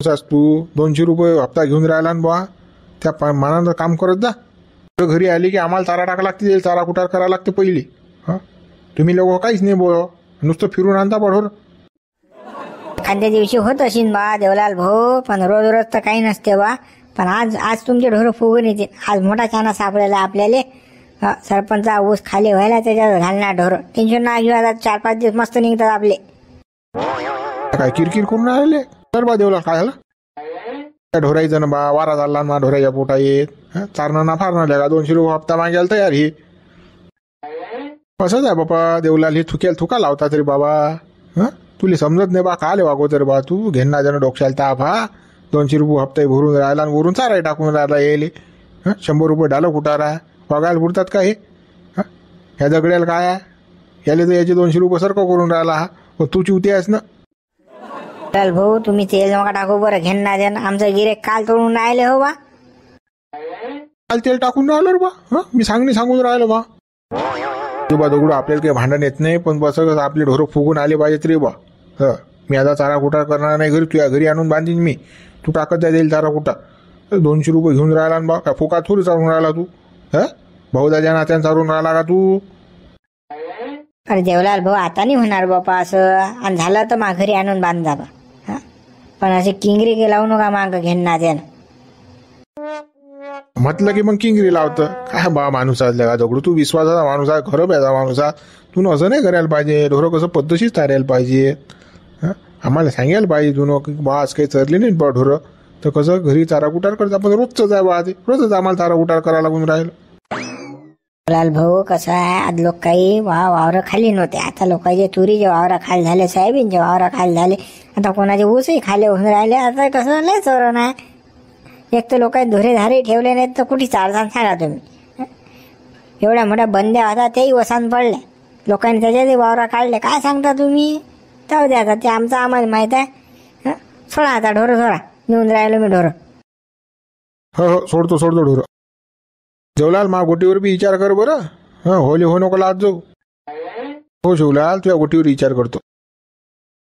तसाच तू 200 रुपये हप्ता घेऊन राहिला ना बा, त्या मानानं काम करत जा. घरी आली की आम्हाला चारा टाका लागते, चारा कुटार करावं लागते पहिली. हां, तुम्ही लोक काहीच नाही बोल, नुसतं फिरून आणता पडोर. एखाद्या दिवशी होत असेल बा देवलाल भाऊ, पण रोज रोज तर काही नसते बा. पण आज तुमचे ढोरं फुगून येते. आज मोठा चाना सापडेला आपल्याला. सरपंचा ऊस खाली व्हायला त्याच्यात घालणार ढोरं. टेन्शन ना घेऊ, आता 4-5 दिवस मस्त निघतात आपले. काय किरकिर करून राहिले तर बा देवलाल, काय झालं? त्या ढोराईचं ना बा वारा चालला ना ढोराच्या पोटा येत. चारणं ना फारणं लगा 200 रुपये हप्ता मागायला तयार ही. कसंच आहे बाबा देवलाल, हे थुका लावता तरी बाबा. तुला समजत नाही बा, का आले वागो तर बा तू घेणं जण डोक्याला ताप. 200 रुपये हप्ता भरून राहिला आणि वरून चाराही टाकून राहिला येईल. 100 रुपये डालं कुटारा वागायला पुरतात का हे? ह्या दगड्याला काय आहे? याले तर याचे 200 रुपये सारखं करून राहिला. हा तू चिवते आहेस ना. भाऊ तुम्ही तेल नका टाकू बरं, घेणं देणं. आमचं गिरेक काल तोडून राहिले हो बा. काल तेल टाकून राहिलं बा. मी सांगून राहिलो बा. बा दगडू आपल्याला काही भांडण येत नाही, पण बस आपले ढोरं फुगून आले पाहिजेत रे बा. मी आता चारा कुटार करणार नाही घरी, तुझ्या घरी आणून बांधीन मी. तू टाकत जाईल चारा कुटा. 200 रुपये घेऊन राहिला बा, का फुका थोडी चालून राहिला तू? भाऊ दादा नात्यानं चालून राहिला का तू? अरे देवलाल भाऊ, आता नाही होणार बापा असं. आणि झालं तर मा घरी आणून बांध जा बा. पण असे किंगरी लावू नका माग घेणं देणं. म्हटलं की मग किंगरी लावतं काय बा? माणूस असल्या का दगडू, तू विश्वासाचा माणूस आहे, खरं प्याचा माणूस आहे. तू असं नाही करायला पाहिजे. ढोरं कसं पद्धतशीर चारायला पाहिजे. आम्हाला सांगायला पाहिजे तू की बा आज काही चरली नाही बा ढोरं, तर कसं घरी चारा कुटार करता. पण रोजच आहे बा, ते रोजच आम्हाला चारा कुटार करायला लागून राहिलं. लाल भाऊ कसं आहे, आज लोक काही वावर खाली नव्हते. आता लोकांचे तुरीचे वावर खाली झाले, सोयाबीनचे वावर खाली झाले, आता कोणाचे ऊसही खाली होऊन राहिले. आता कसं लय चोरण आहे. एक तर लोकांनी धुरे धारे ठेवले नाहीत तर कुठे चारसान सांगा तुम्ही. एवढ्या मोठ्या बंद्या होता तेही वसान पडल्या. लोकांनी त्याच्यातही वावरा काढले. काय सांगता तुम्ही? जाऊ द्या आता, ते आमचं आम्हाला माहित आहे. सोडा आता ढोरं, सोडा. नेऊन राहिलो मी ढोरं. हो सोडतो ढोरं. देवलाल मा गोटीवर बी विचार कर बरं. होली हो नको लाज जाऊ. हो शिवलाल, तुझ्या गोटीवर विचार करतो.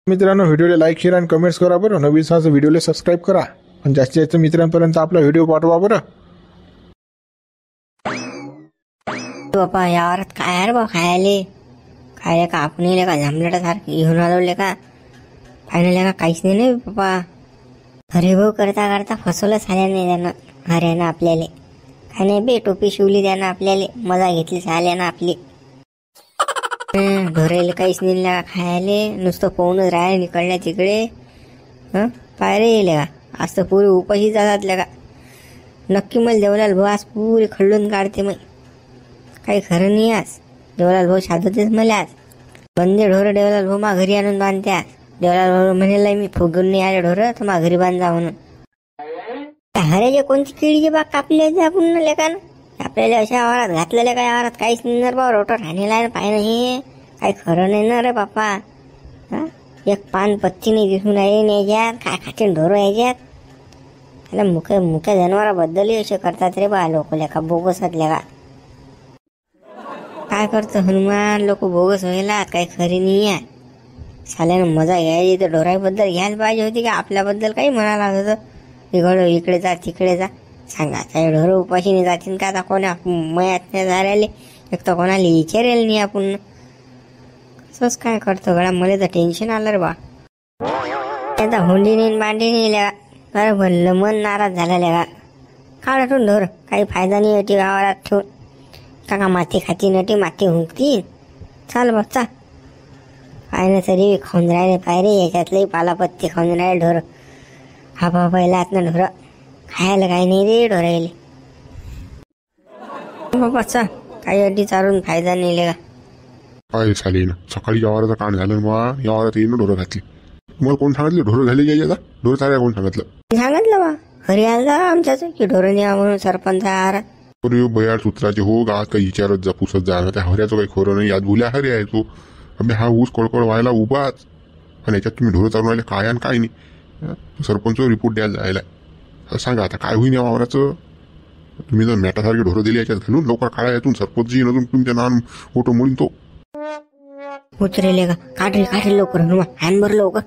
मित्रांनो, व्हिडिओला लाईक शेअर आणि कमेंट्स करा बरं. नवीन सांग व्हिडिओला सबस्क्राईब करा आणि जास्तीत जास्त मित्रांपर्यंत आपला व्हिडिओ पाठवा बरं. बापा यावरात काय आहे बा खायले का आपण का झांबलेटा सारखं घेऊन आलो का? फायनल का काहीच नाही बापा. अरे भाऊ करता फसवलं साल्याने त्यानं. हऱ्यानं आपल्याला काय नाही बे, टोपी शिवली त्यानं आपल्याला. मजा घेतली साल्यानं आपली. ढोरायला काहीच नाही का खायले, नुसतं पोहूनच राहायला निकडल्या तिकडे. पायरे येईल का? आज तर पुरी उपाशी जातात का? नक्की मला देवलाल भाऊ आज पुरी खल्लून काढते. मग काही खरं नाही आज. देवलाल भाऊ शादतेच मला आज. बंदे ढोरं देवलाल भाऊ मा घरी आणून बांधते आज. देवलाल भाऊ म्हणेल मी फुगून नाही आले ढोरं तर मा घरी बांधा म्हणून. हऱ्याचे कोणती किडीची बाग कापली होती आपण लेकानं? आपल्याला अशा आवारात घातलेल्या काय आवारात काहीच नाही बा. रोटर राहिलेला पाय नाही, काही खरं नाही ना रे बाप्पा. एक पान पत्ती नाही दिसून राहिली याच्यात. काय खाते ढोरं याच्यात? त्याला मुख्य जनावराबद्दलही असे करतात रे बा लोक. लेखा बोगस लेखा. काय करतो हनुमान, लोक बोगस व्हायला काही खरी नाही आहे. साल्यानं मजा घ्यायची तर ढोराईबद्दल घ्यायला पाहिजे होती का आपल्याबद्दल काही म्हणायला लागत होतं. इकडे जा तिकडे जा. सांगा त्या ढोरं उपाशीने जातील का? आता कोणा मयात नाही झालेले, एक तर कोणाला विचारेल नाही आपण. असंच काय करतो गळा. मला तर टेन्शन आलं रे बा. आता हुंडी नाही बांडी नाही लेगा. अरे भरलं मन नाराज झाला लेगा. काढून ढोर काही फायदा नाही होती गावात ठेवून. का माती खाती नटी माती हुंकती. चाल बघ चाल. काय ना तरी खाऊन राहिले पायरे, याच्यातलंही पालापत्ती खाऊन राहिले ढोर. हा पहिला ना ढोरं खायला काही नाही रे ढोरायले. बाबा चा काही अड्डी चालून फायदा नाही लेगा. काय चालेल ना, सकाळी यावाराचा कांड झालं मग यावारात येईन ढोरं घातली. तुम्हाला कोण सांगितलं ढोरं घाली घ्यायची? आता ढोरं चालाय कोण सांगितलं? सांगितलं बा घरी आला आमच्याच की ढोरं न्या म्हणून सरपंच आहारात. अरे बयार सूत्राचे हो गावात काही विचारत जा पुसत जा. त्या हऱ्याचं काही खरं नाही. यात भुल्या हरे आहे तो. अबे हा ऊस कळकळ व्हायला उभाच आणि याच्यात तुम्ही ढोरं चालून राहिले काय आणि काय नाही. सरपंच रिपोर्ट द्यायला जायला सांगा आता काय होईन या वावराचं. तुम्ही जर मॅटासारखी ढोरं दिली याच्यात घालून लवकर काळा यातून सरपंच जी अजून तुमच्या नान फोटो म्हणून तो उतरेले का? काढले लवकर हॅन भर लवकर.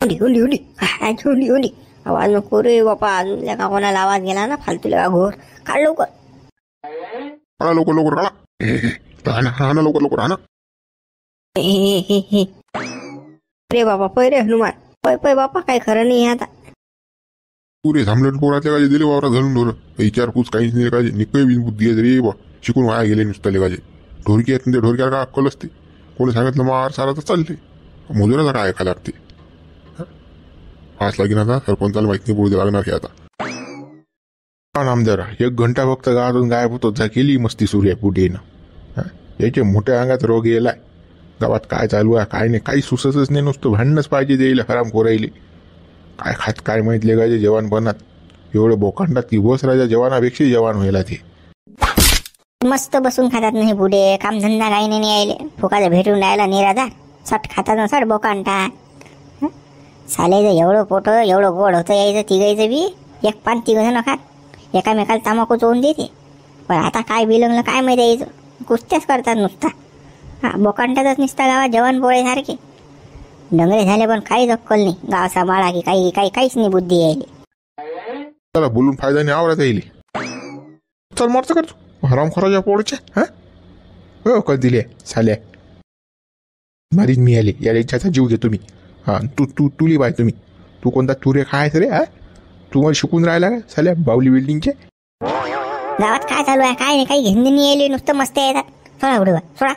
हुंडी आवाज नको रे बापा, अजून का कोणाला आवाज गेला ना फालतू का घोर. काढ लवकर. काढा लवकर लवकर काढा. हा ना लवकर लवकर हा ना. रे बापा पै रे हनुमान, पै पै बापा, काही खरं नाही आता. पुरे थांबले पोरातल्या काजे दिले वावरा घालून ढोर. विचारपूस काहीच नाही काजे निकय बिन बुद्धी आहे रे बा. शिकून वाया गेले नुसतं लेगाजे. ढोरकी आहेत ते ढोरक्याला काय अक्कल असते. कोणी सांगितलं मार सारा तर चालते. मजुराचा काय ऐका लागते. पाच लागेन आता सरपंचाला माहिती नाही पडू लागणार हे आता. नामदार 1 घंटा फक्त गावातून गायब होतो. जा केली मस्ती सूर्य पुढेनं. याच्या मोठ्या अंगात रोग गेलाय. गावात काय चालू आहे काय नाही काही सुचतच नाही. नुसतं भांडणच पाहिजे देईल हराम कोरायले. काय खात काय माहितले का जेवण बनत एवढं बोकांडात की बस राजा जवानापेक्षा जवान व्हायला ते. मस्त बसून खातात नाही पुढे. कामधंदा काही नाही यायले. फुकाचा भेटून राहिला निराधार. सट खातात ना सट बोकांडा. साल्याचं एवढं पोट एवढं गोड होतं यायचं तिघायचं बी. एक पान तिघ जण खात. एकामेकाला तंबाखू चोळून देते. पण आता काय बिलगलं काय माहिती यायचं. कुस्त्याच करतात नुसता. हा बोकांड्यातच नुसता गावात जेवण पोळेसारखे. डंगरे झाले पण काहीच अक्कल नाही. गाव सांभाळा की काही काही काहीच नाही बुद्धी यायली. त्याला बोलून फायदा नाही आवडत येईल. चल मरचं करतो हरामखोराच्या पोळच्या. हा हो कधी दिले साल्या मारीच मी आले याला इच्छाचा जीव देतो मी. हा तू तू तुली बाय तुम्ही. तू कोणता तुरे खायच रे. हा तू मला शिकून राहिला का साल्या बावली बिल्डिंगचे. गावात काय चालू आहे काय नाही काही घेणं नाही यायले. नुसतं मस्त येतात. सोडा बुडवा सोडा.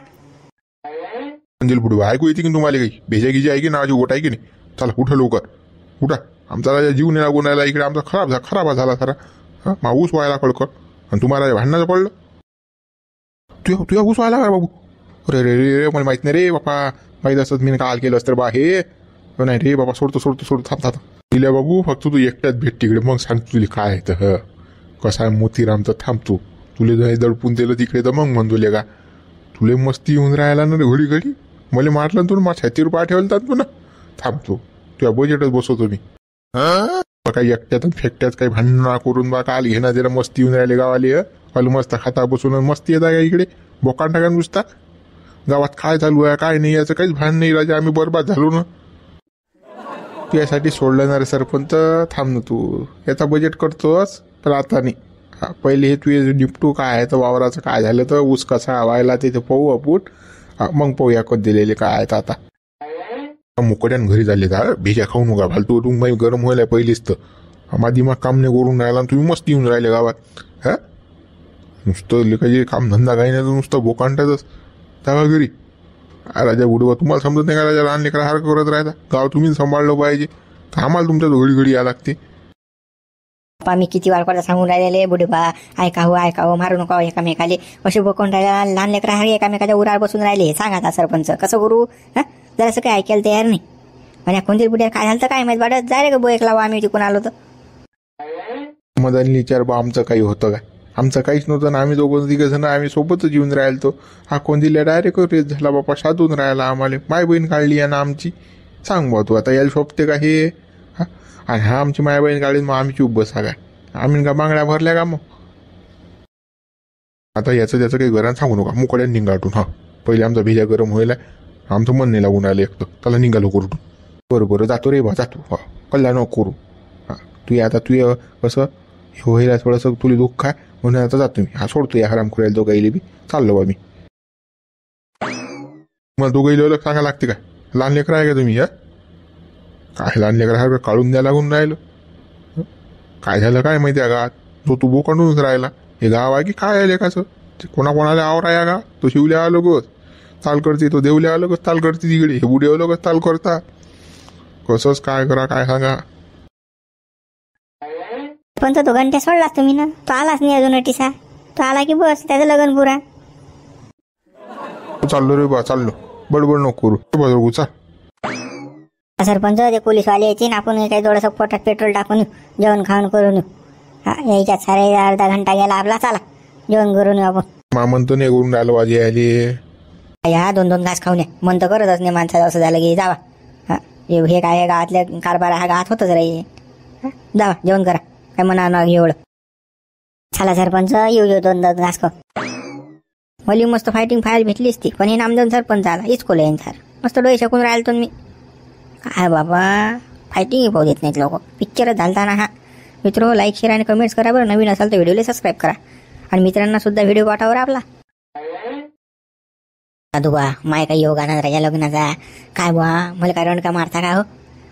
अंजल बुडवा ऐकू येते की तुम्हाला काही भेजा गिजा आहे की नावाची गोट आहे की नाही. चला उठा लवकर उठा. आमचा राजा जीव नाही लागून राहिला इकडे. आमचा खराब झाला सारा. हा मा ऊस व्हायला कळकर आणि तुम्हाला भांडणाचं पडलं. तुझ्या ऊस व्हायला का बाबू. अरे रे रे मला माहित नाही रे बापा. माहीत असत मी काल केलं असतं बा हे. नाही रे बाबा सोडतो थांब दिल्या बाबू. फक्त तू एकट्यात भेट तिकडे मग सांग तुला काय आहे तर कसा आहे मोतीरामचं. थांबतो तुले दडपून दिलं तिकडे तर मग म्हणतो का तुले मस्ती येऊन राहिला ना रे घडी मला मारलं तू माझ्या छातीवर पाय ठेवलं पुन्हा. थांबतो तुझ्या बजेटच बसवतो मी. काही एकट्यात फेकट्यात काही भांडणं करून बा काल घेणं जरा मस्ती येऊन राहिले गावाले. काल मस्त खाता बसून मस्ती येता का इकडे बोकांड टाका नुसता. गावात काय चालू आहे काय नाही याचं काहीच भान नाही राजा. आम्ही बरबाद झालो ना. तू यासाठी सोडलं ना रे सरपंच. थांब ना तू. याचा बजेट करतोस पण आता नाही. हा पहिले हे तू निपटू काय आहे तर वावराचं काय झालं तर ऊस कसा व्हायला ते पाहू आपण. मग पाहू या कधी दिलेले काय आहेत आता. मुकड्यान घरी झाले तर भेजा खाऊ नका फालतू. तू माही गरम व्हायला पहिलीच तर माझी मग काम नाही करून राहिला तुम्ही मस्त येऊन राहिले गावात. हा नुसतं लेखाचे काम धंदा काही नाही नुसतं बोकांटातच जागा घरी. राजा बुडवा तुम्हाला समजत नाही का राजा. लहान लेकरा हार करत राहता. गाव तुम्ही सांभाळलं पाहिजे. आम्हाला तुमच्या घडी या लागते. मी किती वार पडता सांगून राहिलेले बुडबा ऐकावं मारू नका एकामेकाले. असे बघून राहिला लहान लेकरा हार एकामेकाच्या उरावर बसून राहिले. सांगा आता सरपंच कसं करू. हा जरासं काही ऐकायला तयार नाही. आणि कोणत्या बुड्या काय झालं तर काय माहित वाटत जाय रे का बोयक लावा आम्ही तिकून आलो तर. मदानी विचार बा आमचं काही होतं काय. आमचं काहीच नव्हतं ना. आम्ही दोघं तिघ जण आम्ही सोबतच येऊन राहिलो. हा कोणतीला डायरेक्ट रेस झाला बापा. साधून राहिला आम्हाला. माय बहीण काढली आहे ना आमची. सांग बा तू आता याला शोभते का हे. हा आणि हा आमची माय बहीण काढली मग आम्ही चूप बसा काय. आम्ही का बांगड्या भरल्या का मग. आता याचं त्याचं काही घरात सांगू नका. मुकड्या निघाटून. हा पहिले आमचा भेजा गरम व्हायला. आमचं मन नाही लागून आलं एकटं. त्याला निघालो करून. बरोबर जातो रे बा जातो. हा कल्ला नको करू. हा तू आता तू कसं व्हायला थोडंसं तुला दुःख आहे म्हणून आता जातो मी. हा सोडतो या हराम खुरायला दोघाईले बी. चाललो बा मी. मला दोघाईले अलग सांगा लागते काय. लहान लेकरं आहे का तुम्ही. हा काय लहान लेकरं आहे काढून द्या लागून राहिलं. काय झालं काय माहिती आहे गावात. तो तू बोकांडूनच राहिला. हे गाव आहे की काय आहे लेखाचं. कोणाकोणाला आवर आहे का. तो शिवल्या आलो गस ताल करते. तो देवल्या आलो गस ताल करते तिकडे. हे बुडे आलो गस ताल करता. कसंच काय करा काय सांगा. पण तो घंट्या सोडलास तुम्ही ना. तो आलाच नाही अजून टिसा. तो आला की बस त्याचं लगन पुरा. चाललो रे बा चाललो. बडबड नको करू. बरोबर चाल. सरपंच ते पोलीसवाले यायचे ना. आपण काही थोडंसं पोटात पेट्रोल टाकून येऊ. जेवण खाऊन करून येऊ. हा यायच्यात सारे अर्धा घंटा गेला आपला. चला जेवण करून येऊ आपण. मामंत नाही करून राहिलो वाजे आले. ह्या 2-2 घास खाऊन मन तर करतच नाही माणसाचं. असं झालं की जावा. हा हे काय गावातल्या कारभार हा गावात होतच रे. जावा जेवण करा. काय म्हणा ना एवढं. चला सरपंच येऊ 2-2 घास खाऊ. मला मस्त फायटिंग फायर भेटली असती. पण हे नामदेव सरपंच आला इचकोले यांच्यावर. मस्त डोळे शकून राहिलो मी. काय बाबा फायटिंग पाहू देत नाहीत लोक. पिक्चरच झालता हा. मित्र लाईक शेअर आणि कमेंट्स करा बरं. नवीन असाल तर व्हिडिओला सबस्क्राईब करा आणि मित्रांना सुद्धा व्हिडिओ पाठवा आपला. साधू बा माय काही योग आनंद राजा लग्नाचा काय बा मला काय रणका मारता का हो.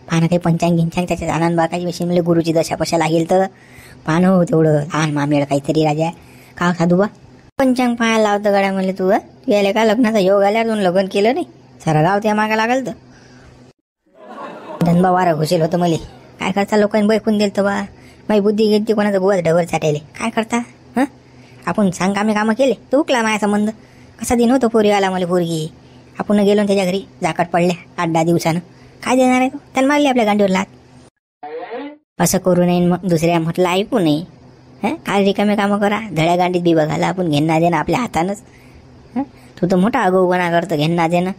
पाहणं काही पंचांग गिंचांग त्याच्यात आनंद बाकाची विषयी मला गुरुची दशा पशा लागेल तर पाहणं हो तेवढं लहान मामेळ काहीतरी राजा का साधू बा. पंचांग पाहायला लावतं गड्या म्हणले तू यायला का लग्नाचा योग आल्यावर दोन लग्न केलं नाही सारा गाव त्या मागा लागल तर धनबा वारा घुसेल होतं मला. काय करता लोकांनी बैकून दिलं तर बा माझी बुद्धी घेतली कोणाचा बुवाच ढवर चाटेले. काय करता हां आपण सांग कामं केले तो उकला माझा संबंध कसा दिन होतो पोरी आला मला पोरगी. आपण गेलो त्याच्या घरी जाकट पडल्या 8-10 दिवसानं काय देणार आहे तो. त्याला मारली आपल्या गांडीवर लात. असं करू नये मग दुसऱ्या म्हटलं ऐकू नये. हां काय रिकामे कामं करा धड्या गांडीत बी बघायला आपण घेणं देणं आपल्या हातानंच. हां तू तर मोठा आगाऊपणा करतो घेणं देणं.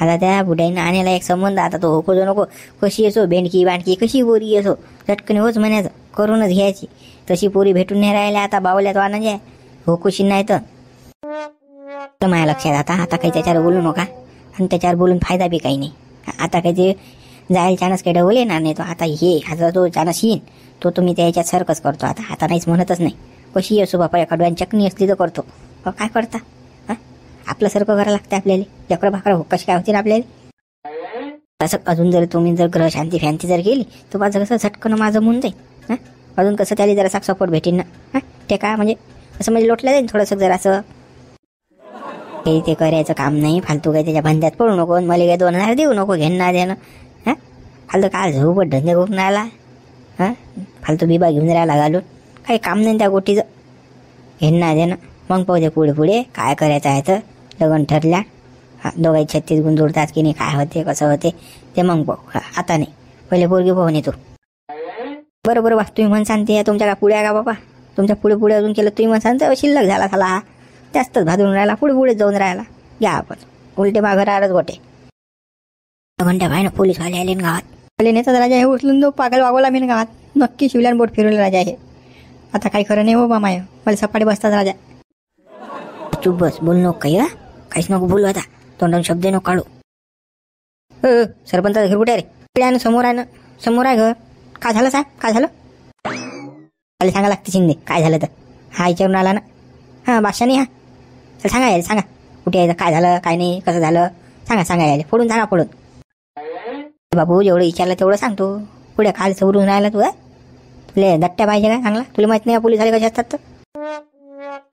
आता त्या बुढ्यानं आणायला एक संबंध आता तो होको जो नको कशी असो भेंडकी बांडकी कशी पोरी असो चटकन होच म्हणायचं करूनच घ्यायची. तशी पोरी भेटून नाही राहिल्या आता बावल्यात वाणं आहे होकुशी नाही तर माझ्या लक्षात आता काही त्याच्यावर बोलू नका आणि त्याच्यावर बोलून फायदा बी काही नाही. आता काही ते जायला चानस काही डबल येणार नाही तो आता हे आता जो चानस येईन तो तुम्ही त्या याच्यात सरकच करतो. आता नाहीच म्हणतच नाही कशी असो बापा एखाद्या चटणी असली तर करतो. काय करता हां आपल्यासारखं करायला लागतं आपल्याला. लेकरं भाकरं कशी काय होती ना आपल्याला. असं अजून जर तुम्ही जर ग्रह शांती फॅन्ती जर गेली तर माझं कसं झटकन माझं म्हणून जाईल. हां अजून कसं त्याला जरा सपोर्ट भेटेन ना. हां ते काय म्हणजे असं म्हणजे लोटलं जाईल थोडंसं जरा असं काही ते करायचं काम नाही. फालतू काही त्याच्या भांड्यात पडू नको मला काही 2000 देऊ नको घेणं देणं. हां फालतू काय झोपट धंदे करून राहिला. हां फालतू बिबा घेऊन राहिला घालून काही काम नाही त्या गोष्टीचं घेणं देणं. मग पाहू दे पुढे काय करायचं आहे तर लग्न ठरल्या हां दोघांची 36 गुण जोडतात की नाही काय होते कसं होते ते मग पाहू. आता नाही पहिले पोरगी पाहून येतो. बरोबर तुम्ही म्हण सांगते तुमच्या का पुढे का बाबा तुमच्या पुढे अजून केलं तुम्ही म्हण सांगता शिल्लक झाला साला हा जास्तच भाजून राहिला पुढे जाऊन राहिला. घ्या आपण उलटे माघार आरच गोटे घंट्या बाय ना पोलीसवाले आले गावात आले नेतात राजा हे उचलून जो पागल वागवला मी गावात नक्की शिवल्यान बोट फिरवलं राजा हे. आता काही खरं नाही हो बा माय मला सपाटी बसतात राजा. चुप बस बोल नको काही काहीच नको बोलू आता तोंडाने शब्द नको काढू. सरपंच घर कुठे आहे रे समोर आहे ना समोर आहे घर. काय झालं साहेब काय झालं मला सांगा लागते शिंदे काय झालं तर हा विचारून आला ना. हां बादशा नाही हा चल सांगा यायला सांगा कुठे यायचं काय झालं काय नाही कसं झालं सांगा यायला फोडून सांगा फोडून. बाबू जेवढं विचारलं तेवढं सांगतो पुढे खाल सवरून राहिला तू तुला दट्ट्या पाहिजे काय चांगला तुला माहित नाही पोलीस आले कसे असतात तर.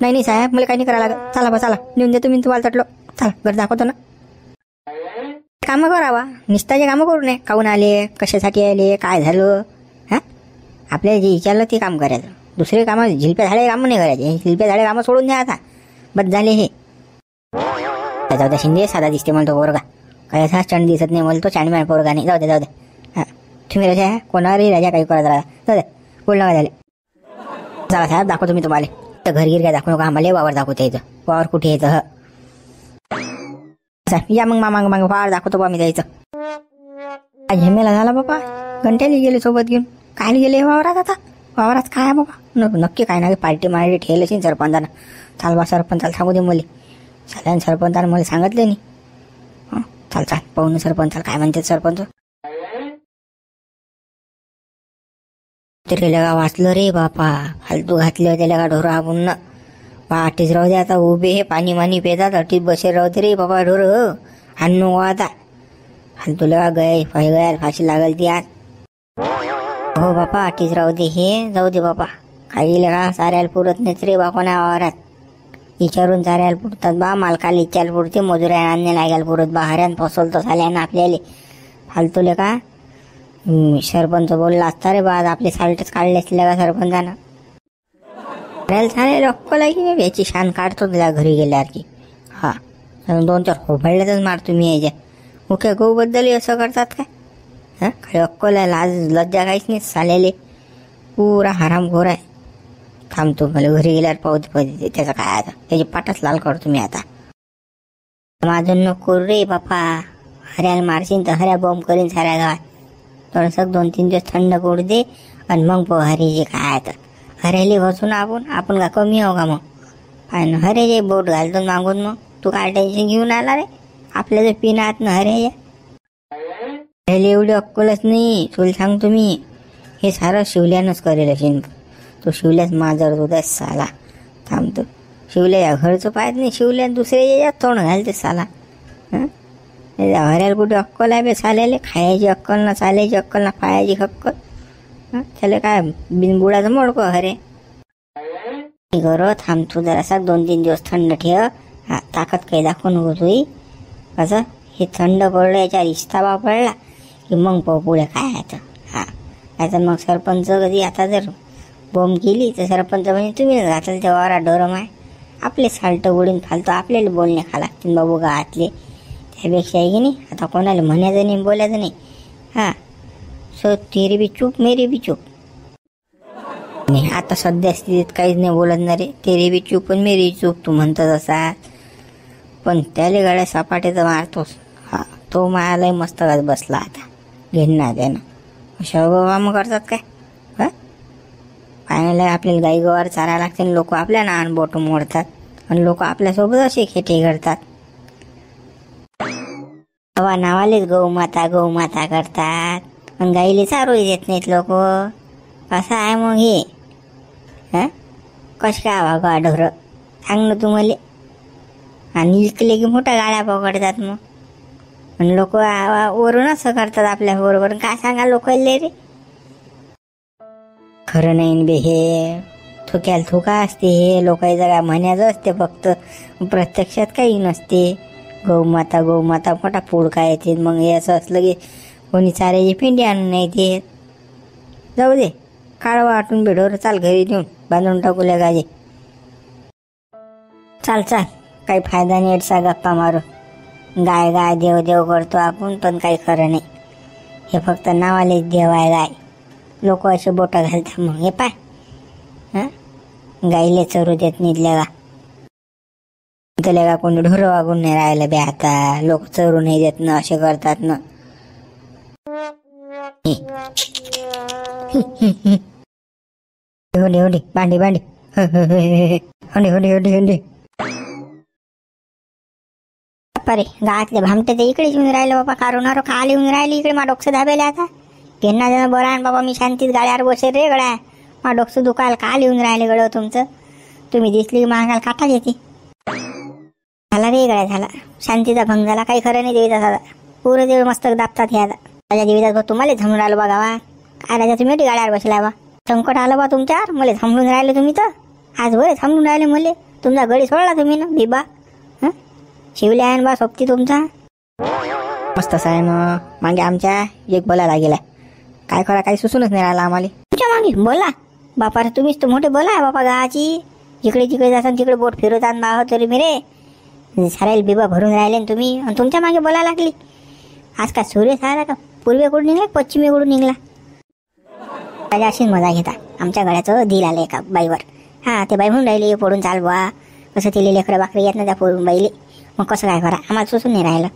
नाही साहेब मला काही नाही करायला लागत चला बा चला नेऊन देतो मी तुम्हाला तटलो चला घर दाखवतो ना. कामं करावा निस्ताचे कामं करू नये काहून आले कशासाठी आले काय झालं. हां आपल्याला जे विचारलं ते काम करायचं दुसरे कामं झिलप्या झाडे कामं नाही करायचे. झिलप्या झाडे कामं सोडून द्या आता बस झाले हे. जाऊ द्या शिंदे साधा दिसते म्हणतो पोरगा काय असा चण दिसत नाही म्हणतो चांडम्या पोरगा नाही. जाऊ द्या हां तुम्ही राजा कोणावरही राजा काही करत राहा जाऊ द्या बोलणं काय झाले. चला साहेब दाखवतो मी तुम्हाला तर घरगीर काय दाखवू नका आम्हाला वावर दाखवता येतं वावर कुठे येतं. या मग माग वावर दाखवतो बा मी द्यायचं. झेमेला झाला बाबा घंट्याला गेले सोबत घेऊन काय गेले वावरात. आता वावरात काय बाबा नक्की काय नाही पार्टी मारली ठेल असेल सरपंचानं. चाल बा सरपंचाला सांगू दे मला साल्यान सरपंचानं मला सांगितलं नाही. हां चाल पाहून सरपंचाला काय म्हणतात सरपंच. ते लगा वाचलं रे बापा फालतू घातले त्याला का ढोरं आपण पाठीच राहू दे आता उभे हे पाणी पेतात अटीत बसे राहू दे रे बाबा ढोरं हाणू आता फालतू लगा गयाला फाशी लागल ती आज. हो बापा अटीच राहू दे हे जाऊ दे बापा काही लगा साऱ्याला पुरत नाहीत रे बापा ना वावरात विचारून साऱ्याला पुरतात बा मालकाला विचारायला पुरते मजुऱ्या आणणे लागायला पुरत बा हऱ्यान फसवलं साल्यानं आपल्याला फालतू लगा. सरपंच बोलला असता रे बाद आपले साल्टच काढले असले का सरपंचानं चालेल अक्कल आहे की नाही याची शान काढतो तुला घरी गेल्यावर की. हां 2-4 होफळल्यातच मारतो मी याच्या मुख्य गहूबद्दलही असं करतात काय. हां काही अक्कल आहे लाज लज्जा काहीच नाही सालेले पुरा हरामखोर आहे. थांबतो मला घरी गेल्यावर पाहू त्याचं काय आता त्याची पाठच लाल करतो मी आता. माझं नको रे बापा हऱ्याला मारशीन तर हऱ्या बॉम्ब करीन साऱ्या गावात. थोडंसं 2-3 दिवस थंड करू दे आणि मग पाहू हरीचे काय आता. हरेली बसून आपण का कमी हो का मग आणि हरेचे बोट घालतो मागून मग तू काय टेन्शन घेऊन आला रे आपल्या जर पिनात ना हरे पहिले एवढी अक्कलच नाही. तुला सांगतो मी, हे सारं शिवल्यानंच करेल असेल. तो शिवल्याच माझ्यावर होता साला. थांबतो शिवल्या घरचं पाहत नाही, शिवल्या दुसऱ्या याच्यात तोंड घालते साला. हऱ्याला कुठे अक्कल आहे बे साल्याले? खायची अक्कल ना, चालायची अक्कल ना, पायाची अक्कल. त्याला काय बिनबुडाचं मोडको हरे. घरात थांबतो जरासा 2-3 दिवस थंड ठेव. ताकद काही दाखवू नको तुही. कसं हे थंड पडलं, याच्या इस्तावा पडला की मग पाहू पुढे काय आहे तर. आता मग सरपंच कधी आता जर बॉम्ब केली तर सरपंच म्हणजे तुम्ही घातलं तेव्हा वारा डोरम आहे. आपले साल्ट उडून फालतो आपल्याला बोलणे खा लागतील बाबू गावातले. त्यापेक्षा आहे की नाही, आता कोणाला म्हणायचं नाही, बोलायचं नाही. सो तेरी बी चूप मेरी बी चूप. नाही आता सध्या स्थितीत काहीच नाही बोलत रे. तेरी बी चूप आणि मेरी चूप तू म्हणतच असा. पण त्याला गाड्या सपाटे तर मारतोस. तो मायालाही मस्त बसला आता घेणार त्यानं. अशा मग करतात काय? पाण्याला आपल्याला गाई गवार चारायला लागते, लोक आपल्या नान बोट मोडतात आणि लोक आपल्यासोबत असे खेटे करतात. हवा नावालेच गौमाता गौमाता करतात पण गाईले चारू देत नाहीत लोक. असं आहे मग हे. कश काय वागा ढोरं सांग ना तुम्हाला. आणि इकले की मोठ्या गाड्या पकडतात मग. आणि लोक वरून असं करतात आपल्या बरोबर. काय सांगा लोकांले रे? खरं नाही बे हे. थुक्याला थुका असते हे. लोकांचं काय म्हणायचं असते फक्त, प्रत्यक्षात काही नसते. गौमाता गौमाता मोठा पुडका येते. मग हे असं असलं की कोणी चाऱ्याची पिंडी आणून नाही देत. जाऊ दे काढवा वाटून बेडवर. चाल घरी नेऊन बांधून टाकूया गाजे. चाल चाल काही फायदा नाही एडसा गप्पा मारू. गाय गाय देव देव करतो आपण पण काही खरं नाही. हे फक्त नावालेच देव आहे गाय. लोक असे बोटं घालतात. मग हे पाय गाईले चरू देत नाहीतल्या का? त्याला का कोणी ढोरं वागून नाही राहिलं बे आता. लोक चरू नाही देत ना, असे करतात ना. होंडी होंडी भांडी भांडी होंडी होंडी होंडी होंडी. अरे गावातले भामटे ते इकडेच येऊन राहिले बाबा. कारुणार खाल येऊन राहिले इकडे. मा डोकं दाबेले आता. घेणा जण बरा बाबा. मी शांतीत गाड्यावर बसेल रे गड्या. मा डोकं दुखायला काल येऊन राहिले गड तुमचं. तुम्ही दिसली की महागाला काटा येते. झाला रे गड्या झाला. शांतीचा भंग झाला. काही खरं नाही देवीचा साधा. पुरं देव मस्तक दाबतात हे आता. राजा देवीदास तुम्हाला थांबून राहिलो बा गावा. काय राजा तुम्ही गाड्यावर बसला बा. संकट आलं बा तुमच्यावर. मला थांबून राहिले तुम्ही तर. आज बरे थांबून राहिले मले. तुमचा गडी सोडला तुम्ही ना बिबा. शिवले आहे बा सोबती तुमचा. मस्त आहे ना. मागे आमच्या एक बोलायला गेलाय. काय करा काही सुसूनच नाही राहिला आम्हाला. तुमच्या मागे बोला बापा. तुम्हीच तर मोठे बोला आहे बापा गावाची. जिकडे जिकडे जातात तिकडे बोट फिरवतात बा. तरी मी रे सारायला बिबा भरून राहिले तुम्ही. आणि तुमच्या मागे बोलायला लागली. आज का सूर्य सारा का पूर्वेकडून निघला पश्चिमेकडून निघला. राजा अशीच मजा घेता. आमच्या गळ्याचं दिल आलं एका बाईवर. ते बाई म्हणून राहिले पडून चाल बा. कसं तिले लेकरं बाकरी येत ना त्या पडून बाईले. मग कसं काय करा आम्हाला सुसून नाही राहिलं.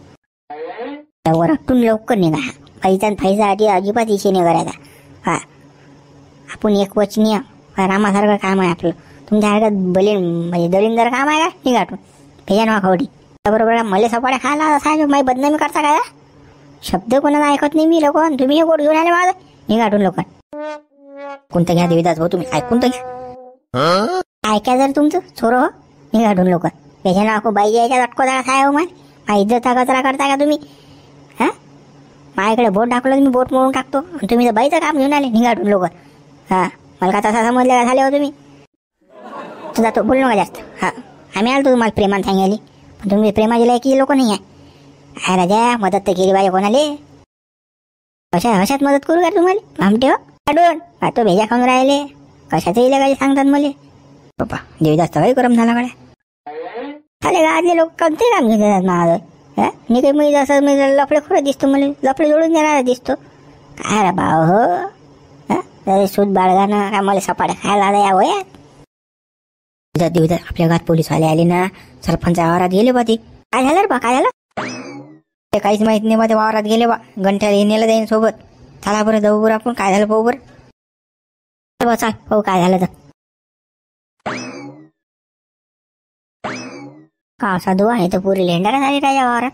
वरटून लवकर निघा. फाईचा फाईसाठी अजिबात इशे नाही करायचा. आपण एक वचनीय रामासारखं काम आहे आपलं. तुमच्या हातात बलीन म्हणजे दलिंदर काम आहे का निघाटून भेजा ना खवडी. बरोबर मले सपाड्या खायला सांग. माझी बदनामी करता काय? शब्द कोणाला ऐकत नाही मी लोक. तुम्ही हे गोड घेऊन आले माझं निघाटून लोक. कोणतं घ्या देवीदास भाऊ तुम्ही ऐकून तर घ्या. ऐका जर तुमचं छोरं हो निघाटून लोक. भेजा ना बाई यायच्या अटको जरा काय हो माझी इज्जत कचरा करता का तुम्ही? माझ्याकडे बोट टाकलं मी बोट मोडून टाकतो. तुम्ही तर बाईचं काम घेऊन आले निघाटून लोक. मला का तसा समजले का झाले हो तुम्ही? तुझा तो बोल नका जास्त. आम्ही आलो तुम्हाला प्रेमान सांगायला. पण तुम्ही प्रेमाची लायकी लोक नाही आहे. राजा मदत तर केली पाहिजे कोणाले. अशात मदत करू का तुम्हाला भामटे हो? काढून तो भेजा खाऊन राहिले. कशाचं इला काही सांगतात मला. पप्पा देवीदास तर काही गरम झाला गड्या. चाले गावातले लोक कोणते काम घेऊन जातात माझं. मी काही मी जसं मी लफडे खोरं दिसतो. मला लफडे जोडून देणारा दिसतो. काय रे भाऊ हो. सूत बाळगानं काय मला सपाट्या खायला आला या वयात. देवीदास आपल्या गावात पोलीसवाले आले ना. सरपंच वावरात गेले बा. ते काय झालं रे बा? काय झालं ते काहीच माहित नाही बा. ते वावरात गेले बा. घंट्याला नेलं जाईन सोबत. चला बरं जाऊ बरं आपण. काय झालं पाहू बरं. चाल पाहू काय झालं तर. का साधू आहे तर पुरी लेंडारा झाली राजा वावरात.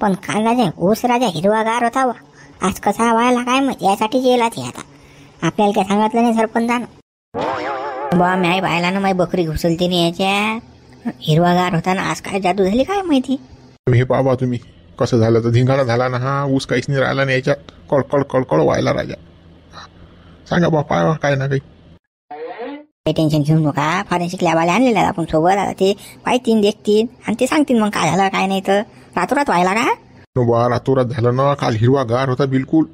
पण काय राजा ऊस राजा हिरवा गार होता बा. आज कसा व्हायला काय माहिती, यासाठीच येला ते आता. आपल्याला काय सांगितलं नाही सरपंचानं. बा मी पाहिला ना, माझी बकरी घुसलती नाही याच्यात, हिरवागार होता ना, आज काय जादू झाली काय माहिती. हे पाहा तुम्ही कसं झालं तर धिंगाणा झाला ना हा, ऊस काहीच नाही राहिला नाही याच्यात, कळकळ कळकळ व्हायला राजा. सांगा बा पाहा काय ना काही. काही टेन्शन घेऊ नका, फॉरेन्सिक लॅबवाले आणलेला आपण सोबत, आता ते पाहतील देखतील आणि ते सांगतील मग काय झालं काय नाही. तर रातोरात व्हायला का बा रातोरात झालं ना, काल हिरवागार होता बिलकुल,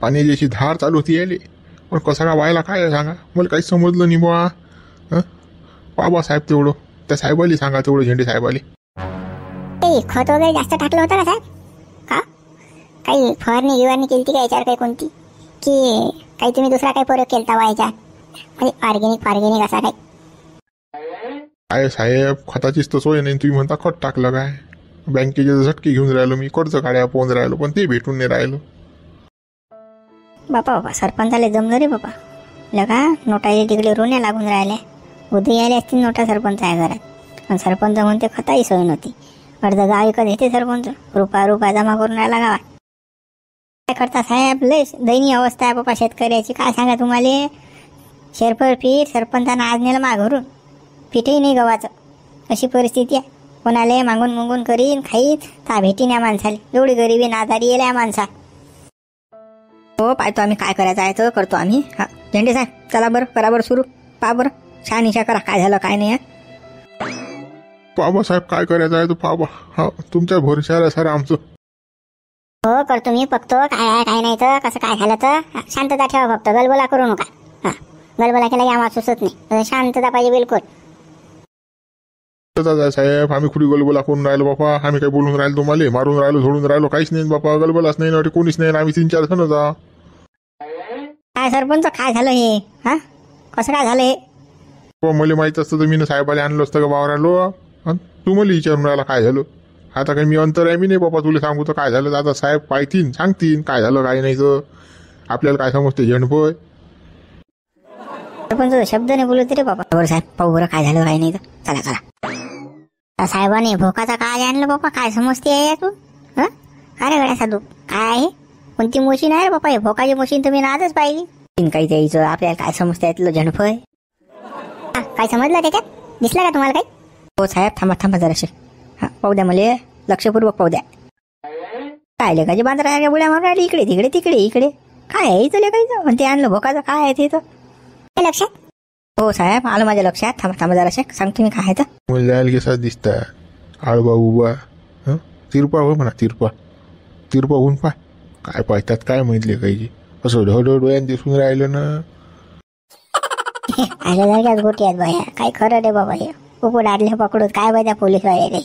पाण्याची अशी धार चालू होती यायले, पण कसा का व्हायला काय आहे सांगा, मला काहीच समजलं नाही बा. बाबा साहेब तेवढं त्या साहेबाली सांगा, तेवढं झेंडे साहेबाली. काही खत वगैरे जास्त टाकलं होतं का साहेब? का काही फवारणी गिवारणी केली का याच्यावर काही कोणती, की काही तुम्ही दुसरा काही प्रयोग केलता वा याच्यात, म्हणजे ऑर्गेनिक असा काही? काय साहेब खताचीच तर सोय नाही, तुम्ही म्हणता खत टाकलं काय. बँकेचे झटके घेऊन राहिलो मी, कर्ज काढ्या पोहून राहिलो, पण ते भेटून नाही राहिलो. बापा सरपंचाला जमलं रे बापा. लगा नोटाचे तिकडे रोण्या लागून राहिल्या, उद्या यायला असतील नोटा सरपंच आहे घरात. पण सरपंच म्हणते खताही सोय नव्हती. अर्ध गाव विकत येते सरपंच, रुपया जमा करून राहिला गावात. काय करता साहेब, लय दयनीय अवस्था आहे बापा शेतकऱ्याची. काय सांगा तुम्हाला, शेरफळ पीठ सरपंचानं आज नेलं घरून, पीठही नाही गव्हाचं, अशी परिस्थिती आहे. कोणाला मागून करीन खाईन ता भेटीन या माणसाला, एवढी गरिबी नादारी येईल या माणसा. हो पाहतो आम्ही काय करायचं आहे तर करतो आम्ही. हा झेंडे साहेब चला बरं, करा बरं सुरू, पहा बरं छान इशा करा काय झालं काय नाही. बाबा साहेब काय करायचं आहे तो बाबा, हा तुमच्या भरोश्यावर सर आमचं. हो करतो मी, बघतो काय आहे काय नाही तर कसं काय झालं तर. शांतता ठेवा फक्त, गलबला करू नका. हा गलबला केला की आम्हाला सुचत नाही, शांतता पाहिजे बिलकुल. साहेब आम्ही खुडी गलबला करून राहिलो बापा, आम्ही काय बोलून राहिलो तुम्हाला, मारून राहिलो झोडून राहिलो, काहीच नाही बापा, गलबलाच नाही ना, कोणीच नाही, आम्ही 3-4 जण जा. काय सरपंच काय झालं हे, हा कसं काय झालं हे. मला माहित असतं तर मी साहेबाला आणलं असतं का वावरालो, तू मला विचारून राहिला काय झालं. आता काही मी अंतर आहे मी नाही बापा तुला सांगू तर काय झालं. आता साहेब पाहतील सांगतील काय झालं काय नाही, तर आपल्याला काय समजते झेंडपय. सरपंच शब्द नाही बोलत रे बाबा. बरं साहेब पाहू बरं काय झालं काय नाही तर, चला चला. साहेबाने भोकाचा काय आणलं बापा, काय समजते आहे तू? हं काय रे गड्या साधू, काय आहे कोणती मशीन आहे रे बापा, हे भोकाची मशीन तुम्ही आजच पाहिली. काही द्यायचं आपल्याला काय समजते यातलं झेंडफळ. काय समजलं त्याच्यात, दिसलं का तुम्हाला काही? हो साहेब थांबा जराशे, हा पाहू द्या मला लक्षपूर्वक पाहू द्या. काय लेखाचे बांधरा बुड्या मारून राहिले इकडे तिकडे तिकडे इकडे, काय आहे इथं लेखायचं, पण ते आणलं भोकाचं काय आहे ते तर लक्षात. हो साहेब आलं माझ्या लक्षात, थांबा जराशे सांगतो मी काय आहे तर. मला जायला कसा दिसतात आळबा उभा, तिरपा हो म्हणा, तिरपा होऊन पाय काय पाहतात काय माहितले काही, असं ढोळ्यान दिसून राहिलं ना. आल्या जाग्यात गोटी आहेत बाया, काय खरं रे बाबा, हे उपड आडले पकडून काय बाय त्या पोलीस वाले रे.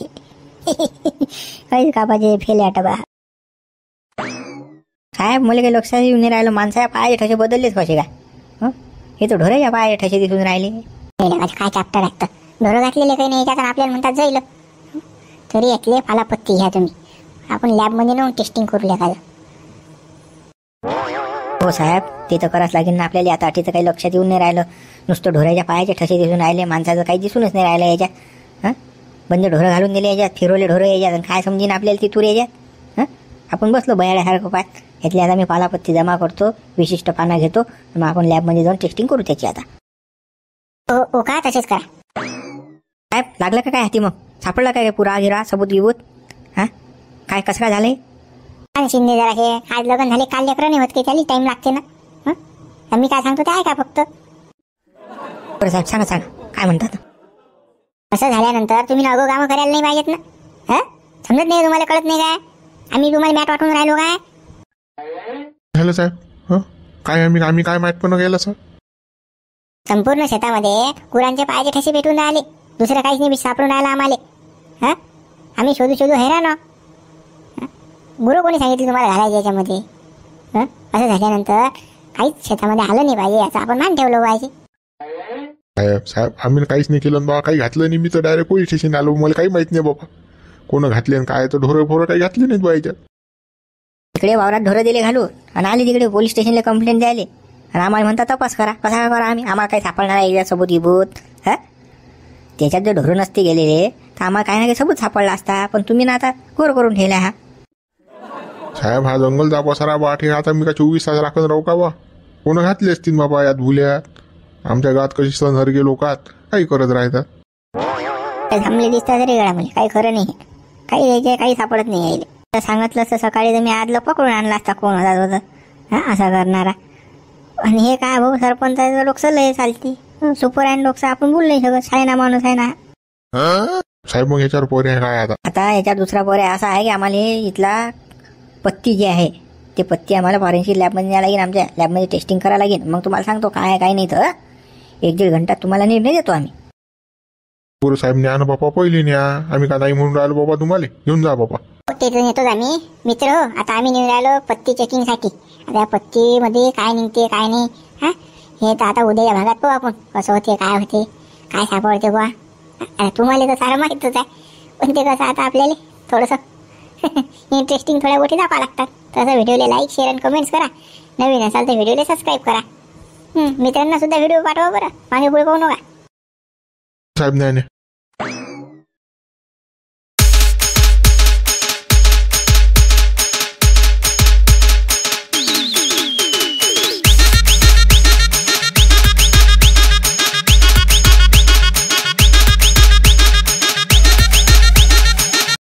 काहीच का पाहिजे फेले आटबा. साहेब मला काही लक्षात येऊन नाही राहिलं, माणसा पाय ठसे बदललेच कसे काय, हे तर ढोऱ्याच्या पाय ठसे दिसून राहिले. काय चॅप्टर लागतं, ढोरं घातलेले काही नाही याच्यात, आपल्याला म्हणतात जाईल तरी यातले पालापत्ती घ्या तुम्ही, आपण लॅबमध्ये नेऊन टेस्टिंग करू लेखायला. हो साहेब ते तर करावंच लागेल ना आपल्याला. आता आठीचं काही लक्षात येऊन नाही राहिलं, नुसतं ढोऱ्याच्या पायाचे ठसे दिसून राहिले, माणसाचं काही दिसूनच नाही राहिलं याच्यात. बंद ढोरं घालून दिले याच्यात, फिरवले ढोरं याच्यात, काय समजीन आपल्याला तिथूर याच्यात. आपण बसलो बयाड्यासारखं पाय. यातली आता मी पालापत्ती जमा करतो, विशिष्ट पानं घेतो, मग आपण लॅबमध्ये जाऊन टेस्टिंग करू त्याची. आता ओ का तसेच करा साहेब. लागलं का काय हाती मग, सापडला काय पुरा गिरा सबूत गिबूत, काय कसं काय झालंय. आणि शिंदे जरा हे आज लग्न झाले, काल लेकरं नाही होत की, त्याला टाइम लागते ना. मी काय सांगतो ते आहे का फक्त. बरं साहेब सांगा काय म्हणतात. असं झाल्यानंतर तुम्ही अगो कामं करायला नाही पाहिजेत ना. समजत नाही तुम्हाला, कळत नाही काय, आम्ही तुम्हाला मॅट वाटून राहिलो काय. झालं साहेब काय आम्ही काय माहित पण गेलं सर. संपूर्ण शेतामध्ये गुरांचे पायाचे ठसे भेटून राहिले, दुसरं काहीच नाही सापडून राहिलं आम्हाला. आम्ही शोधू हैराण. गुरु कोणी सांगितलं तुम्हाला घालायचे याच्यामध्ये. असं झाल्यानंतर काहीच शेतामध्ये आलं नाही पाहिजे, याचं आपण मान ठेवलं पाहिजे. साहेब आम्ही काहीच नाही केलं बाबा, काही घातलं नाही. मी तर डायरेक्ट पोलीस स्टेशन आलो, मला काही माहित नाही बाबा कोण घातले आणि काय, तर ढोरं काही घातले नाहीत बाईच्या. तिकडे वावरात ढोरं दिले घालून आणि आले तिकडे पोलीस स्टेशनला कंप्लेंट द्यायले, आणि आम्हाला म्हणता तपास करा. कसा करा आम्हाला काही सापडणार आहे सबूत इबूत. त्याच्यात जर ढोरं नसते गेलेले तर आम्हाला काही ना काही सबूत सापडला असता, पण तुम्ही ना आता गोर करून ठेवला. साहेब हा जंगलचा पसारा बा ठे आता मी का 24 तास राखून राहू का बा? कोण घातले असतील बाबा यात भुल्यात. आमच्या गावात कशी सनहरगे लोकात काही करत राहतात. ते थांबले दिसतात रे गळामध्ये, काही खरं नाही. काही द्यायचे काही सापडत नाही यायले. तर सांगितलं असतं सकाळी तर मी आदलं पकडून आणला असता कोण होता होतं हा असा करणारा. आणि हे काय भाऊ सरपंचाचं डोकं लय चालती. सुपर अँड डोकं आपण बोलू नाही शकत. सायना माणूस आहे ना. साहेब मग ह्याच्यावर पर्याय काय आता? आता याच्या दुसरा पर्याय असा आहे की आम्हाला हे इथला पत्ती जे आहे ते पत्ती आम्हाला फॉरेन्सिक लॅबमध्ये न्यायला लागेल. आमच्या लॅबमध्ये टेस्टिंग करायला लागेल. मग तुम्हाला सांगतो काय आहे काय नाही. तर 1-1.5 घंट्यात तुम्हाला निर्णय देतो आम्ही. बरं साहेब न्या ना बापा, पहिले न्या. आम्ही का नाही म्हणून राहिलो बाबा तुम्हाला. घेऊन जा बाबा. तिथून येतोच आम्ही मित्र हो. आता आम्ही निघून राहिलो पत्ती चेकिंगसाठी. आता या पत्तीमध्ये काय निघते काय नाही हा हे तर आता उद्या या भागात पाहू आपण कसं होते काय होते काय सापडते बुवा. तुम्हाला तर सारं माहीतच आहे. पण ते कसं आता आपल्याला थोडंसं इंटरेस्टिंग थोड्या गोष्टी दाखवा लागतात. तसं व्हिडिओला लाईक शेअर आणि कमेंट्स करा. नवीन असाल तर व्हिडिओला सबस्क्राईब करा. मित्रांना सुद्धा व्हिडिओ पाठवा बरं. मागे पुढे पाहू नका. साहेब न्या